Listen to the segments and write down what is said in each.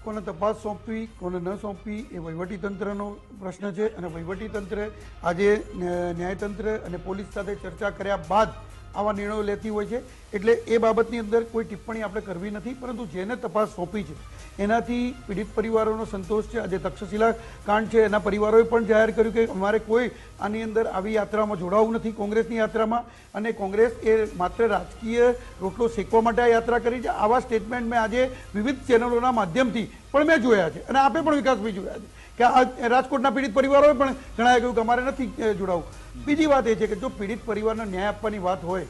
કોને તપાસ સોંપવી કોને ન સોંપવી એ વહીવટીતંત્રનો પ્રશ્ન છે અને વહીવટીતંત્ર આજે ન્યાયતંત્ર અને પોલીસ સાથે ચર્ચા કર્યા બાદ આવા નિર્ણયો લેતી હોય છે એટલે એ બાબતની અંદર કોઈ ટિપ્પણી આપણે કરવી નથી પરંતુ જેને તપાસ સોંપી છે એનાથી પીડિત પરિવારોનો સંતોષ છે આજે તક્ષશિલા કાંડ છે એના પરિવારોએ પણ જાહેર કર્યું કે અમારે કોઈ આની અંદર આવી યાત્રામાં જોડાવું નથી કોંગ્રેસની યાત્રામાં અને કોંગ્રેસ એ માત્ર રાજકીય રોટલો શેકવા માટે આ યાત્રા કરી છે આવા સ્ટેટમેન્ટ મેં આજે વિવિધ ચેનલોના માધ્યમથી પણ મેં જોયા છે અને આપે પણ વિકાસભાઈ જોયા છે કે આ રાજકોટના પીડિત પરિવારોએ પણ જણાવી કહ્યું કે અમારે નથી જોડાવું બીજી વાત એ છે કે જો પીડિત પરિવારને ન્યાય આપવાની વાત હોય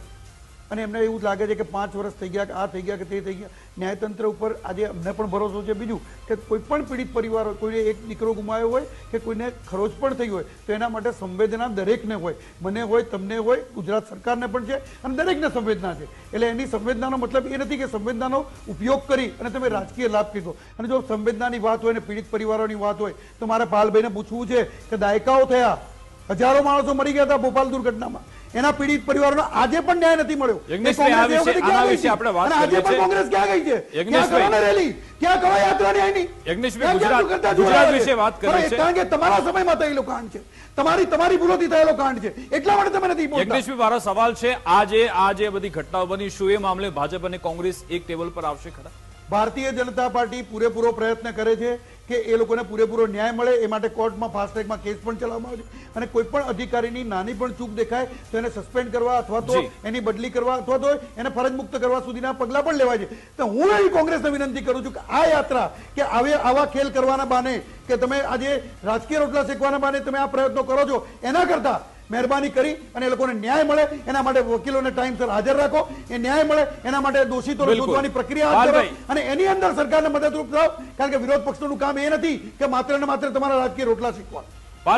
અને એમને એવું લાગે છે કે 5 વર્ષ થઈ ગયા કે આ થઈ ગયા કે તે થઈ ગયા ન્યાયતંત્ર ઉપર આજે અમને પણ ભરોસો છે બીજું કે કોઈ પણ પીડિત પરિવાર હોય કોઈને એક દીકરો ગુમાયો હોય કે કોઈને ખરોચ પણ થઈ હોય તો એના માટે સંવેદના દરેકને હોય મને હોય તમને હોય ગુજરાત સરકારને પણ છે અને દરેકને સંવેદના છે એટલે એની સંવેદનાનો મતલબ એ નથી કે સંવેદનાનો ઉપયોગ કરી અને તમે રાજકીય લાભ કીધો અને જો સંવેદનાની વાત હોય ને પીડિત પરિવારોની વાત હોય તો મારે પાલભાઈને પૂછવું છે કે દાયકાઓ થયા હજારો માણસો મરી ગયા હતા ભોપાલ દુર્ઘટનામાં એના પીડિત પરિવારોનો આજે પણ ન્યાય નથી મળ્યો આજે પણ કોંગ્રેસ ક્યાં ગઈ છે ક્યાં કરો રેલી ક્યાં કરો યાત્રા ન્યાયની ગુજરાત વિશે વાત કરી છે કારણ કે તમારા સમયમાં થયેલો કાંડ છે તમારી ભૂલોથી થયેલો કાંડ છે એટલા માટે તમે નથી બોલતા યજ્ઞેશભાઈ મારો સવાલ છે આજે બધી ઘટનાઓ બની શું એ મામલે ભાજપ અને કોંગ્રેસ એક ટેબલ પર આવશે ખરા ભારતીય જનતા પાર્ટી પૂરેપૂરો પ્રયત્ન કરે છે કે એ લોકોને પૂરેપૂરો ન્યાય મળે એ માટે કોર્ટમાં ફાસ્ટ ટ્રેકમાં કેસ પણ ચલાવવામાં આવે છે અને કોઈ પણ અધિકારીની નાની પણ ચૂક દેખાય તો એને સસ્પેન્ડ કરવા અથવા તો એની બદલી કરવા અથવા તો એને ફરજ મુક્ત કરવા સુધીના પગલા પણ લેવાય છે તો હું એવી કોંગ્રેસને વિનંતી કરું છું કે આ યાત્રા કે આવા ખેલ કરવાના બાને કે તમે આજે રાજકીય રોટલા શેકવાના બાને તમે આ પ્રયત્નો કરો છો એના કરતા મહેરબાની કરી અને એ લોકોને ન્યાય મળે એના માટે વકીલોને ટાઈમસર હાજર રાખો એ ન્યાય મળે એના માટે દોષિતોને શોધવાની પ્રક્રિયા હાથ ધરો અને એની અંદર સરકારને મદદરૂપ થાવ કારણ કે વિરોધ પક્ષનું કામ એ નથી કે માત્ર ને માત્ર તમારા રાજકીય રોટલા શીખવા